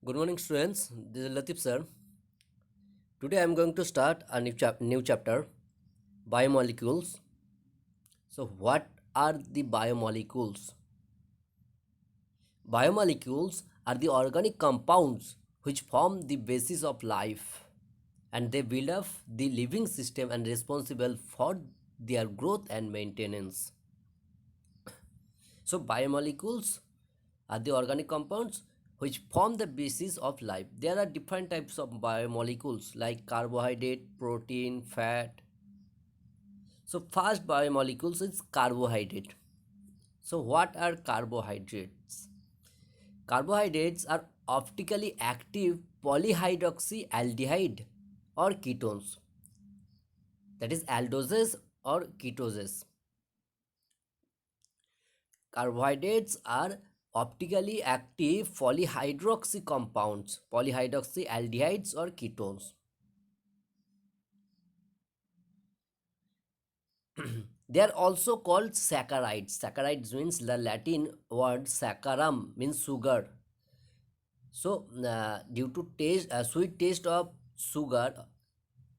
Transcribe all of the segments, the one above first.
Good morning, students. This is Latif sir. Today I am going to start a new chapter, biomolecules. So, what are the biomolecules? Biomolecules are the organic compounds which form the basis of life, and they build up the living system and responsible for their growth and maintenance. So, biomolecules are the organic compounds which form the basis of life. There are different types of biomolecules like carbohydrate, protein, fat. So, first biomolecules is carbohydrate. So, what are carbohydrates? Carbohydrates are optically active polyhydroxyaldehyde or ketones, that is aldoses or ketoses. Carbohydrates are optically active polyhydroxy compounds, polyhydroxyaldehydes or ketones. They are also called saccharides. Saccharides means the Latin word saccharum means sugar. So, due to sweet taste of sugar,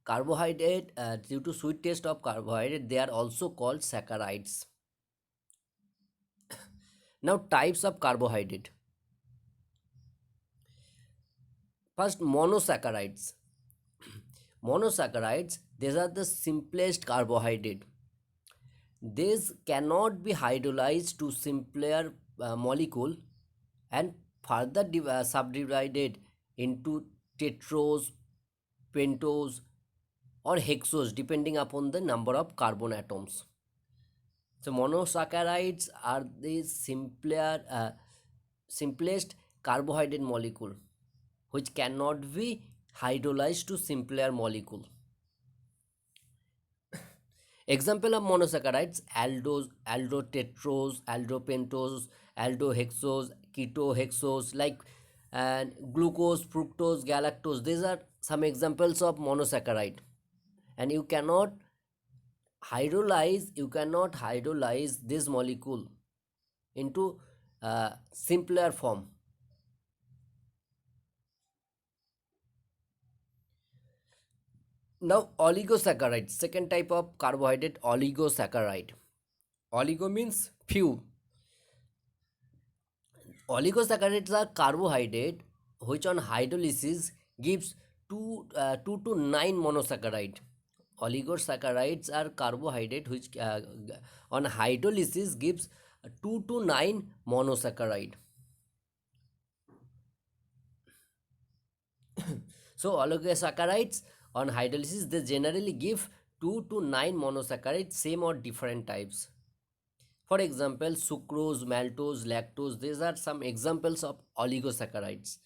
due to sweet taste of carbohydrate, they are also called saccharides. Now, types of carbohydrate. First, monosaccharides. Monosaccharides, these are the simplest carbohydrate. These cannot be hydrolyzed to simpler molecule and further subdivided into tetrose, pentose, or hexose depending upon the number of carbon atoms. So monosaccharides are the simplest carbohydrate molecule which cannot be hydrolyzed to simpler molecule. Example of monosaccharides: aldotetrose, aldopentose, aldohexose, ketohexose, like and glucose, fructose, galactose. These are some examples of monosaccharide, and you cannot hydrolyze this molecule into simpler form. Now, oligosaccharides, second type of carbohydrate, oligosaccharide. Oligo means few. Oligosaccharides are carbohydrate which on hydrolysis gives 2 to 9 monosaccharide. Oligosaccharides are carbohydrate which on hydrolysis gives 2 to 9 monosaccharide. So oligosaccharides on hydrolysis, they generally give 2 to 9 monosaccharides, same or different types. For example, sucrose, maltose, lactose, these are some examples of oligosaccharides.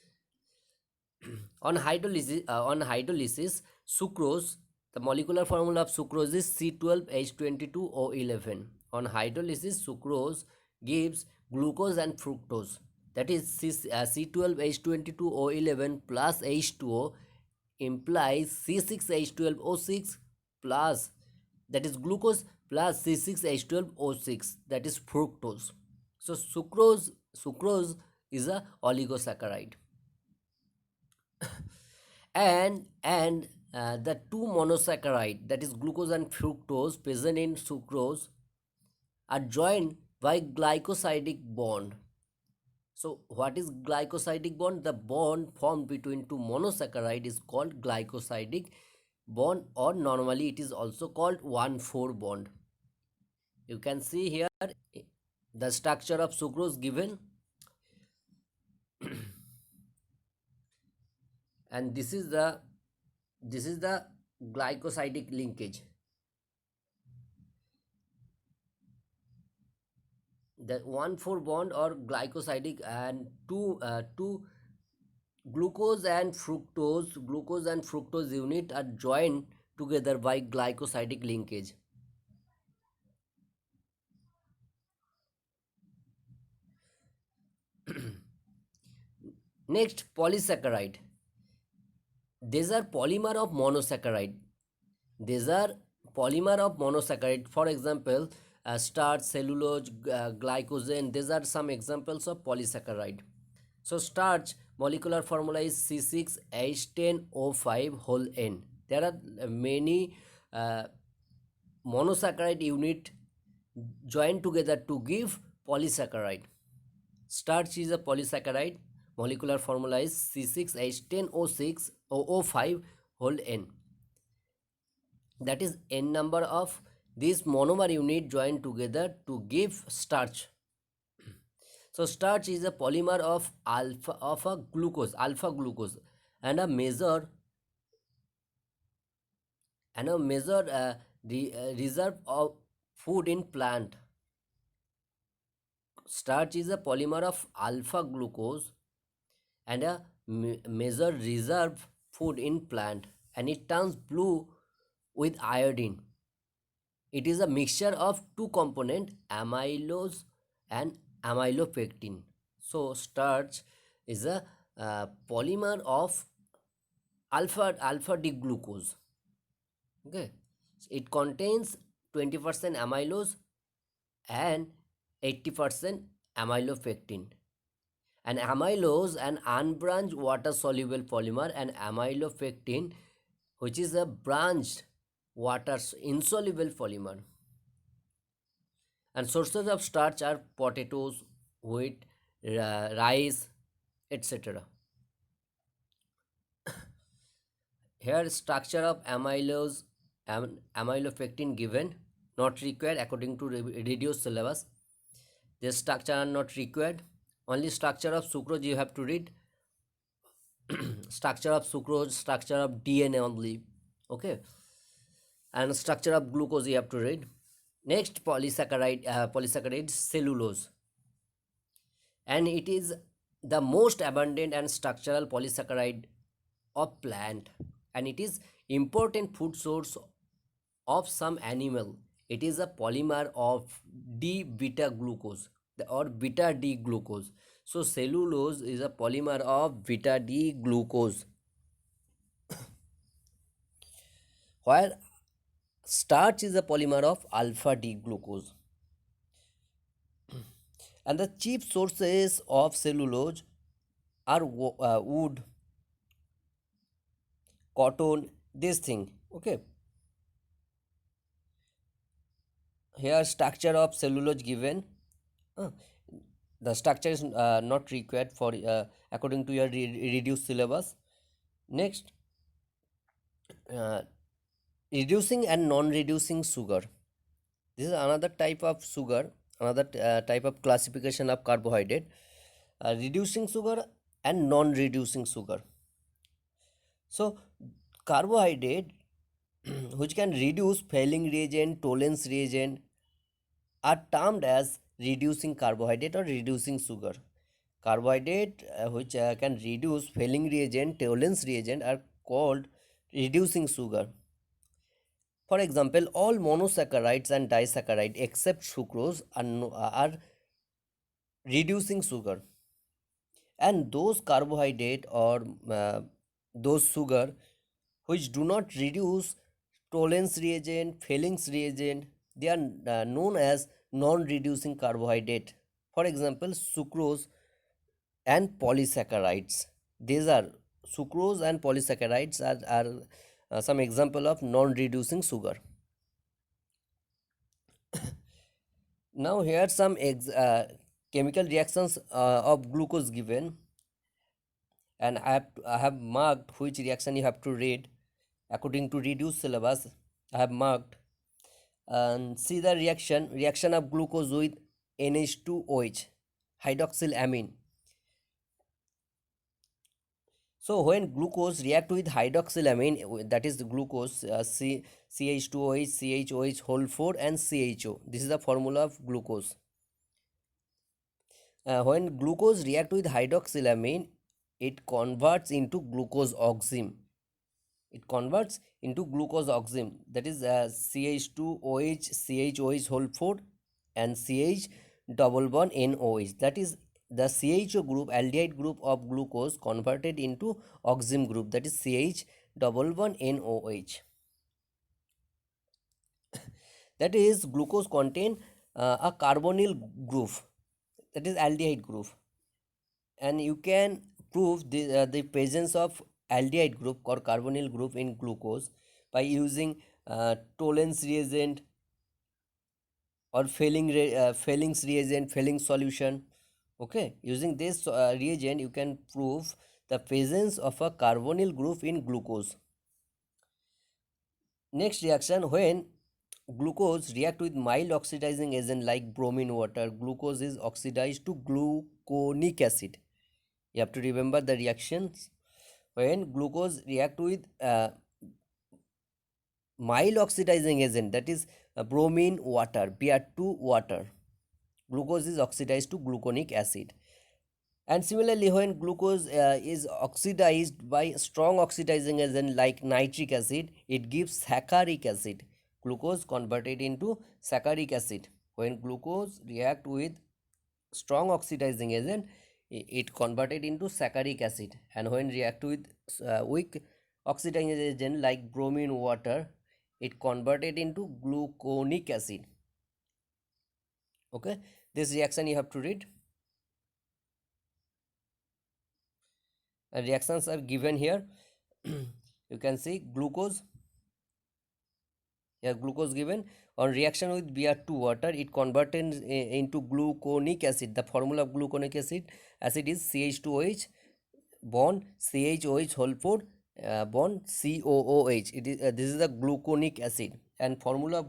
On hydrolysis, sucrose, the molecular formula of sucrose is C12H22O11. On hydrolysis, sucrose gives glucose and fructose. That is C12H22O11 plus H2O implies C6H12O6 plus, that is glucose, plus C6H12O6, that is fructose. So sucrose is a oligosaccharide. And the two monosaccharide, that is glucose and fructose, present in sucrose are joined by glycosidic bond. So what is glycosidic bond? The bond formed between two monosaccharide is called glycosidic bond, or normally it is also called 1,4 bond. You can see here the structure of sucrose given, and this is the glycosidic linkage. The 1,4 bond or glycosidic, and two glucose and fructose unit are joined together by glycosidic linkage. Next, polysaccharide. These are polymer of monosaccharide. For example, starch, cellulose, glycogen. These are some examples of polysaccharide. So starch molecular formula is C6H10O5 whole N. There are many uh, monosaccharide unit joined together to give polysaccharide. Starch is a polysaccharide. Molecular formula is C6H10O6O5 whole N. That is N number of these monomer unit joined together to give starch. So starch is a polymer of alpha glucose and a measure reserve of food in plant. Starch is a polymer of alpha glucose and a measure reserve food in plant, and it turns blue with iodine. It is a mixture of two component amylose and amylopectin. So starch is a polymer of alpha D glucose. Okay, it contains 20% amylose and 80% amylopectin. And amylose, an unbranched water soluble polymer, and amylopectin, which is a branched water insoluble polymer. And sources of starch are potatoes, wheat, rice, etc. Here structure of amylose and amylopectin given, not required according to reduced syllabus. This structure are not required. Only structure of sucrose you have to read. Structure of sucrose, structure of DNA only. Okay. And structure of glucose you have to read. Next polysaccharide cellulose, and it is the most abundant and structural polysaccharide of plant, and it is important food source of some animal. It is a polymer of D beta glucose or beta D glucose. So cellulose is a polymer of beta D glucose, where starch is a polymer of alpha D glucose. And the chief sources of cellulose are wood, cotton, this thing. Okay, here structure of cellulose given. Uh, the structure is not required for according to your reduced syllabus. Next, uh, reducing and non-reducing sugar. This is another type of sugar, another type of classification of carbohydrate. Reducing sugar and non-reducing sugar. So carbohydrate which can reduce failing reagent, Tollens reagent, are termed as reducing carbohydrate or reducing sugar. Carbohydrate which can reduce failing reagent, Tollens reagent are called reducing sugar. For example, all monosaccharides and disaccharides except sucrose are reducing sugar, and those carbohydrate or those sugar which do not reduce Tollens reagent, Fehling's reagent, they are known as non-reducing carbohydrate. For example, sucrose and polysaccharides. These are sucrose and polysaccharides are some example of non-reducing sugar. Now here are some chemical reactions of glucose given, and I have marked which reaction you have to read according to reduced syllabus. I have marked, and see the reaction of glucose with NH2OH, hydroxylamine. So when glucose react with hydroxylamine, that is the glucose CH2OH, CHOH whole 4 and CHO. This is the formula of glucose. When glucose react with hydroxylamine, it converts into glucose oxime. It converts into glucose oxime, that is CH2OH, CHOH whole 4 and CH double bond NOH. That is the CHO group, aldehyde group of glucose converted into oxime group, that is CH double bond NOH. That is glucose contain a carbonyl group, that is aldehyde group, and you can prove the presence of aldehyde group or carbonyl group in glucose by using Tollens reagent or Fehling's reagent, Fehling solution. Okay, using this reagent you can prove the presence of a carbonyl group in glucose. Next reaction, when glucose react with mild oxidizing agent like bromine water, glucose is oxidized to gluconic acid. You have to remember the reactions. When glucose react with mild oxidizing agent, that is bromine water, Br2 water, glucose is oxidized to gluconic acid. And similarly, when glucose is oxidized by strong oxidizing agent like nitric acid, it gives saccharinic acid. Glucose converted into saccharinic acid. When glucose react with strong oxidizing agent, it converted into saccharinic acid. And when react with weak oxidizing agent like bromine water, it converted into gluconic acid. Okay, this reaction you have to read. Reactions are given here. You can see glucose, yeah, glucose given. On reaction with Br2 water, it converted into gluconic acid. The formula of gluconic acid is CH2OH bond CHOH whole 4 bond COOH. It is this is the gluconic acid, and formula of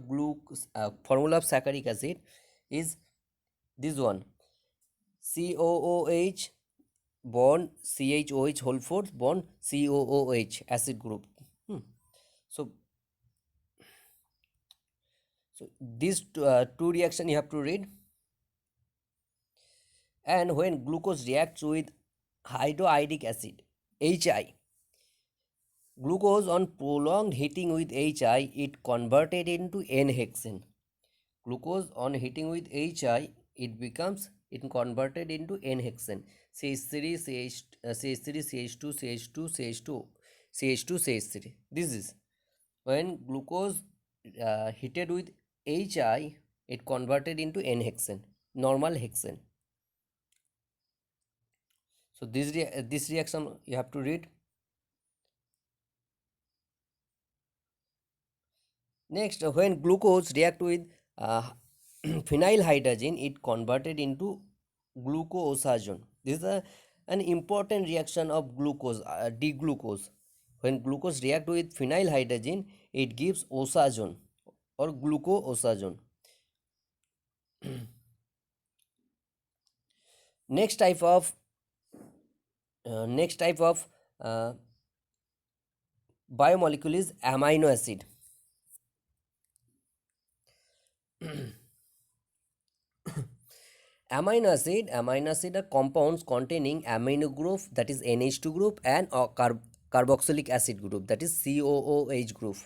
saccharinic acid is this one, COOH bond CHOH whole 4 bond COOH acid group. So these two reaction you have to read. And when glucose reacts with hydroiodic acid HI, glucose on prolonged heating with HI, it converted into N-hexane. Glucose on heating with HI, it converted into N-hexane. CH3, CH3, CH2, CH2, CH2, CH2, CH3. This is when glucose heated with HI, it converted into N-hexane, normal hexane. So this reaction you have to read. Next, when glucose react with phenyl hydrogen, it converted into glucoosazone. This is an important reaction of glucose, deglucose. When glucose react with phenyl hydrogen, it gives osazone or glucoosazone. Next type of uh, biomolecule is amino acid. Amino acid are compounds containing amino group, that is NH2 group, and carboxylic acid group, that is COOH group.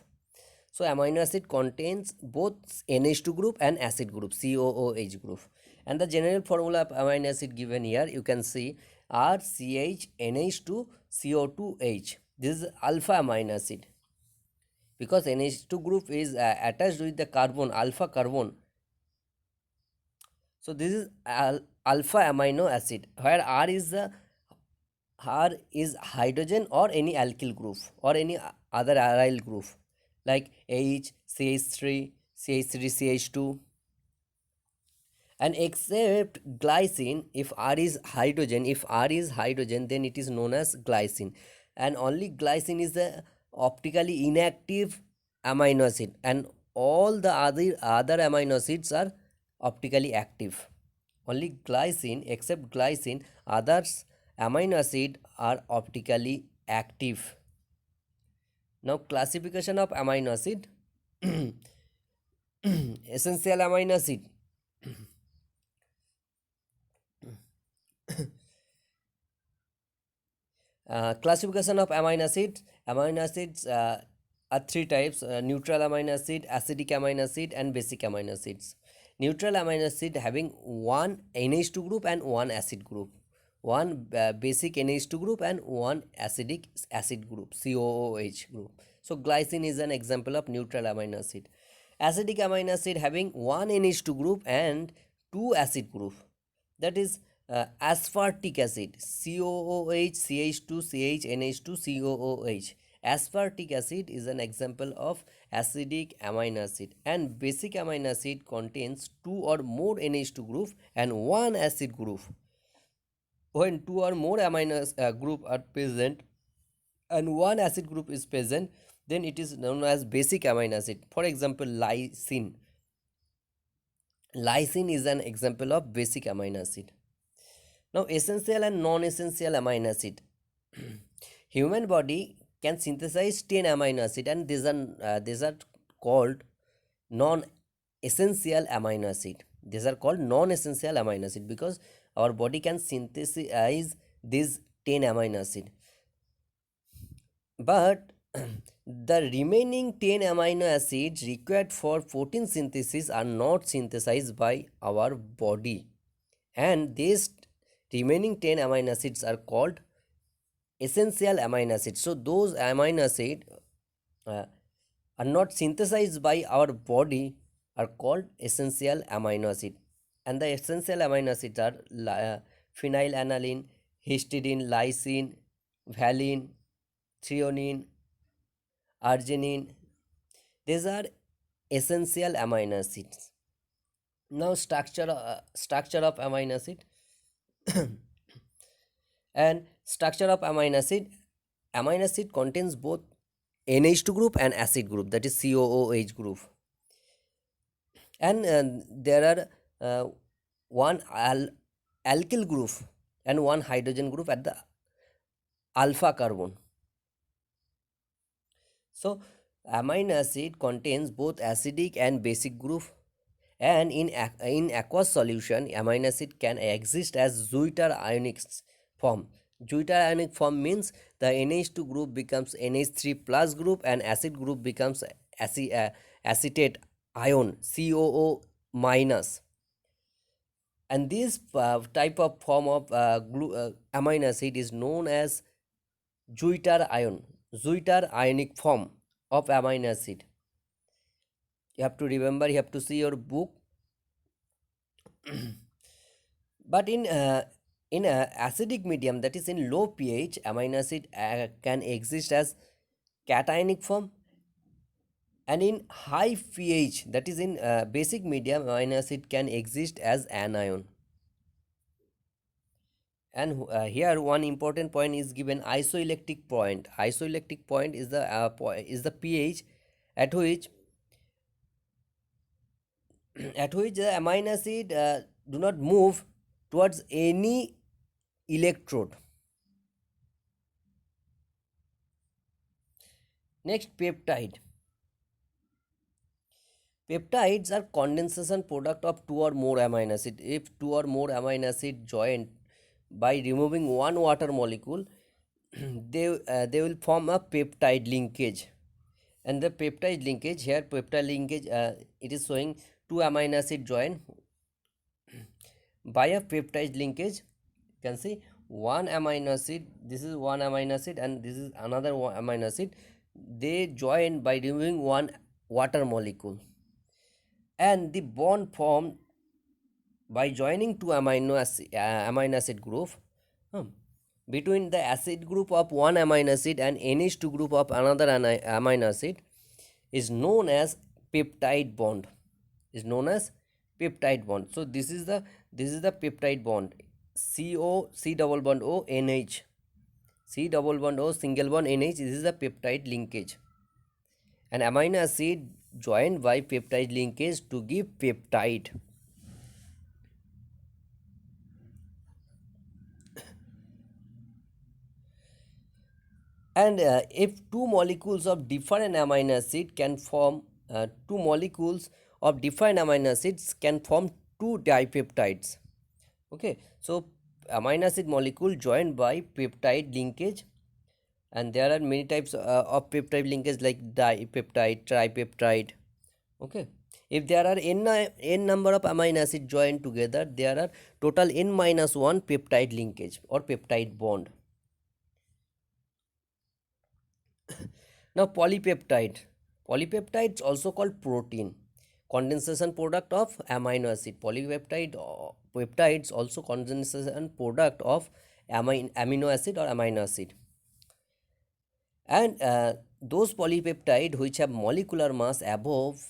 So amino acid contains both NH2 group and acid group, COOH group. And the general formula of amino acid given here, you can see RCH NH2CO2H. This is alpha amino acid, because NH2 group is attached with the carbon, alpha carbon. So this is alpha amino acid, where R is hydrogen or any alkyl group or any other aryl group like H, CH3, CH3, CH2. And except glycine, if R is hydrogen, then it is known as glycine. And only glycine is the optically inactive amino acid, and all the other amino acids are optically active. Only glycine, except glycine, others amino acid are optically active. Now classification of amino acid. Essential amino acid. Classification of amino acids. Amino acids are three types: neutral amino acid, acidic amino acid, and basic amino acids. Neutral amino acid having one NH2 group and one acid group, one basic NH2 group and one acidic acid group, COOH group. So glycine is an example of neutral amino acid. Acidic amino acid having one NH2 group and two acid group, that is aspartic acid, COOH, CH2, CHNH2, COOH. Aspartic acid is an example of acidic amino acid, and basic amino acid contains two or more NH2 group and one acid group. When two or more amino group are present and one acid group is present, then it is known as basic amino acid. For example, lysine. Lysine is an example of basic amino acid. Now, essential and non-essential amino acid. Human body can synthesize 10 amino acid, and these are called non-essential amino acid. These are called non-essential amino acid because our body can synthesize these 10 amino acid. But the remaining 10 amino acids required for protein synthesis are not synthesized by our body, and these remaining 10 amino acids are called essential amino acids. So those amino acids uh, are not synthesized by our body are called essential amino acid, and the essential amino acids are phenylalanine, histidine, lysine, valine, threonine, arginine. These are essential amino acids. Now structure of amino acid. And structure of amino acid contains both NH2 group and acid group, that is COOH group, and there are one alkyl group and one hydrogen group at the alpha carbon. So amino acid contains both acidic and basic group, and in aqueous solution amino acid can exist as Zuitter ionic form. Zuitter ionic form means the NH2 group becomes NH3 plus group and acid group becomes acetate ion COO minus, and this type of form of amino acid is known as Zuitter ionic form of amino acid. You have to remember, you have to see your book. But in a acidic medium, that is in low pH, amino acid can exist as cationic form, and in high pH, that is in basic medium, amino acid can exist as anion. And here one important point is given: isoelectric point. Isoelectric point is the pH at which at which the amino acid do not move towards any electrode. Next, peptide. Peptides are condensation product of two or more amino acid. If two or more amino acid join by removing one water molecule, they will form a peptide linkage. And the peptide linkage, here peptide linkage, it is showing two amino acid join by a peptide linkage. You can see one amino acid, this is one amino acid and this is another amino acid. They join by removing one water molecule, and the bond formed by joining two amino acid group between the acid group of one amino acid and NH2 group of another amino acid is known as peptide bond. So this is the peptide bond. C double bond O NH, C double bond O single bond NH. This is the peptide linkage. An amino acid joined by peptide linkage to give peptide. And if two molecules of different amino acid can form two molecules of different amino acids can form two dipeptides. Okay, so amino acid molecule joined by peptide linkage, and there are many types of peptide linkage like dipeptide, tripeptide. Okay, if there are n number of amino acid joined together, there are total n minus 1 peptide linkage or peptide bond. Now polypeptide. Polypeptides also called protein. condensation product of amino acid. Polypeptide peptides also condensation product of amino acid or amino acid. And those polypeptide which have molecular mass above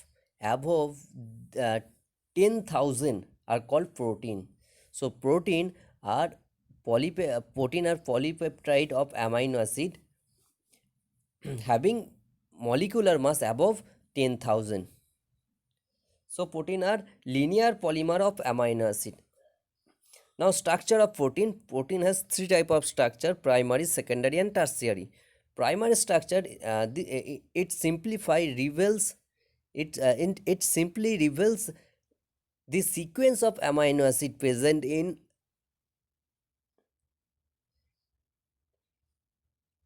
10,000 are called protein. So protein are polypeptide of amino acid having molecular mass above 10,000. So protein are linear polymer of amino acid. Now structure of protein. Protein has three type of structure: primary, secondary, and tertiary. Primary structure, it simplify reveals it simply reveals the sequence of amino acid present in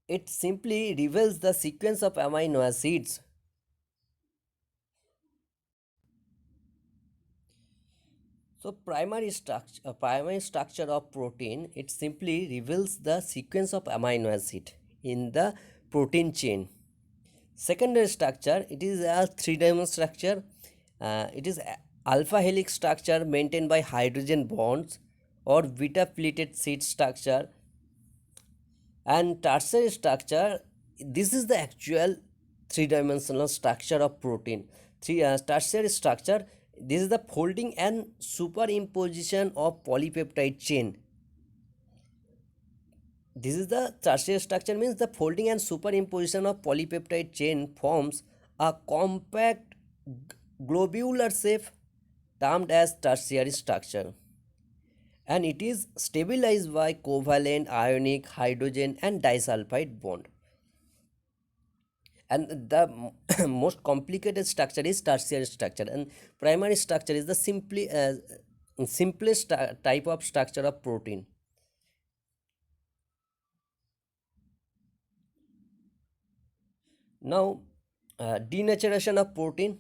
it simply reveals the sequence of amino acids. So primary structure of protein, it simply reveals the sequence of amino acid in the protein chain. Secondary structure, it is a three-dimensional structure. It is alpha helix structure maintained by hydrogen bonds or beta pleated sheet structure. And tertiary structure, this is the actual three-dimensional structure of protein. Tertiary structure, this is the folding and superimposition of polypeptide chain. This is the tertiary structure, means the folding and superimposition of polypeptide chain forms a compact globular shape termed as tertiary structure, and it is stabilized by covalent ionic hydrogen and disulfide bond. And the most complicated structure is tertiary structure, and primary structure is the simplest type of structure of protein. Now, denaturation of protein.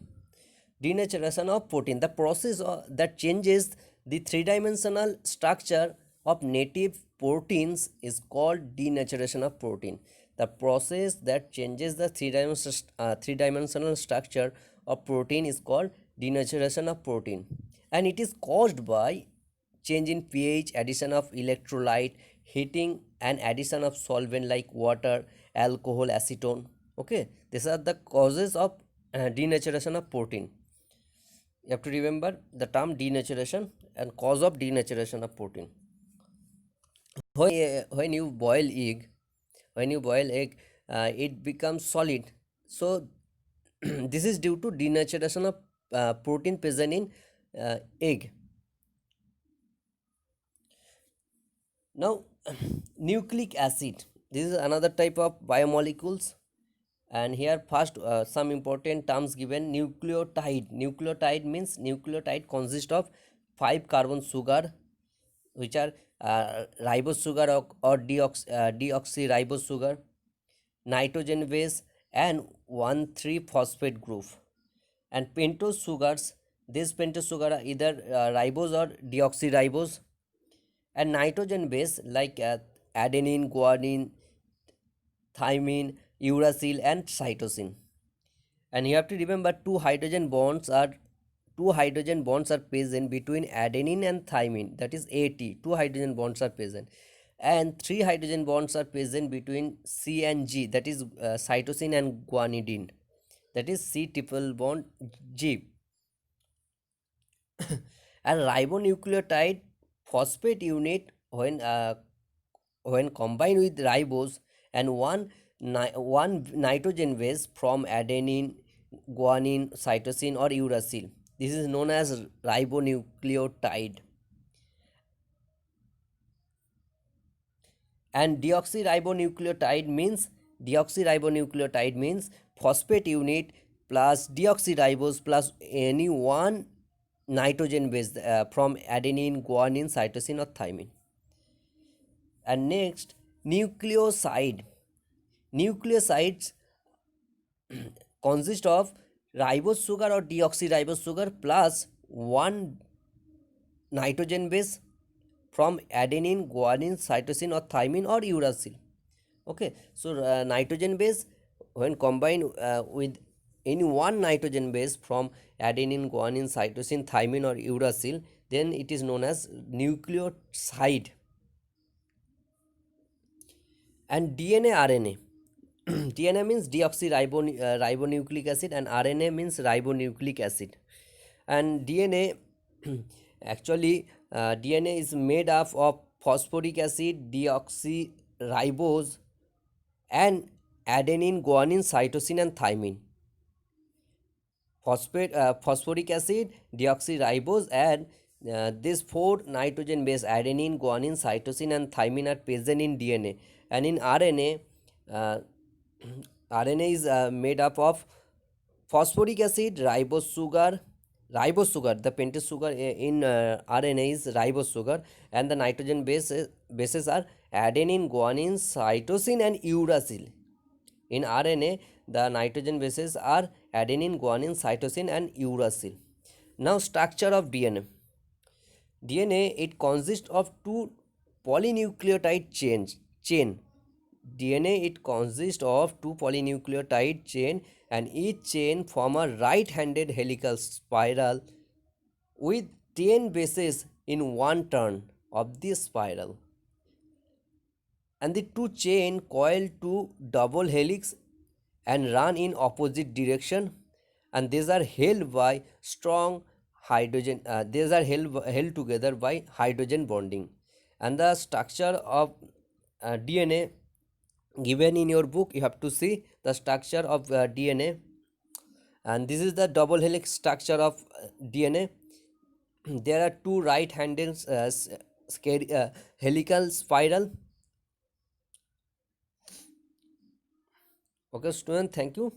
Denaturation of protein, the process that changes the three-dimensional structure of native proteins, is called denaturation of protein. The process that changes the three-dimensional structure of protein is called denaturation of protein, and it is caused by change in pH, addition of electrolyte, heating, and addition of solvent like water, alcohol, acetone. Okay, these are the causes of denaturation of protein. You have to remember the term denaturation and cause of denaturation of protein. When you boil egg, it becomes solid. So this is due to denaturation of protein present in egg. Now, nucleic acid. This is another type of biomolecules, and here first some important terms given. Nucleotide means nucleotide consists of 5 carbon sugar, which are ribose sugar or deoxyribose sugar, nitrogen base, and 1,3 phosphate group. And pentose sugars, these pentose sugar are either ribose or deoxyribose. And nitrogen base like adenine, guanine, thymine, uracil, and cytosine. And you have to remember two hydrogen bonds are present between adenine and thymine, that is AT. Two hydrogen bonds are present, and three hydrogen bonds are present between C and G, that is cytosine and guanidine, that is C triple bond G. And ribonucleotide phosphate unit, when combined with ribose and one nitrogen base from adenine, guanine, cytosine, or uracil, this is known as ribonucleotide. And deoxyribonucleotide means phosphate unit plus deoxyribose plus any one nitrogen base from adenine, guanine, cytosine, or thymine. And next, nucleosides consist of ribose sugar or deoxyribose sugar plus one nitrogen base from adenine, guanine, cytosine, or thymine, or uracil. Okay, so nitrogen base when combined with any one nitrogen base from adenine, guanine, cytosine, thymine or uracil, then it is known as nucleoside. And DNA, RNA. DNA means deoxyribonucleic acid, and RNA means ribonucleic acid. And DNA, actually, DNA is made up of phosphoric acid, deoxyribose, and adenine, guanine, cytosine, and thymine. Phosphoric acid, deoxyribose, and these four nitrogen base adenine, guanine, cytosine, and thymine are present in DNA. And in RNA, uh, RNA is made up of phosphoric acid, ribose sugar. The pentose sugar in RNA is ribose sugar, and the nitrogen bases are adenine, guanine, cytosine, and uracil. In RNA, the nitrogen bases are adenine, guanine, cytosine, and uracil. Now, structure of DNA. DNA, it consists of two polynucleotide chain. DNA, it consists of two polynucleotide chain, and each chain form a right-handed helical spiral with 10 bases in one turn of this spiral, and the two chain coil to double helix and run in opposite direction, and these are held by strong hydrogen these are held together by hydrogen bonding. And the structure of DNA given in your book, you have to see the structure of DNA, and this is the double helix structure of DNA. There are two right handed helical spiral. Okay, student, thank you.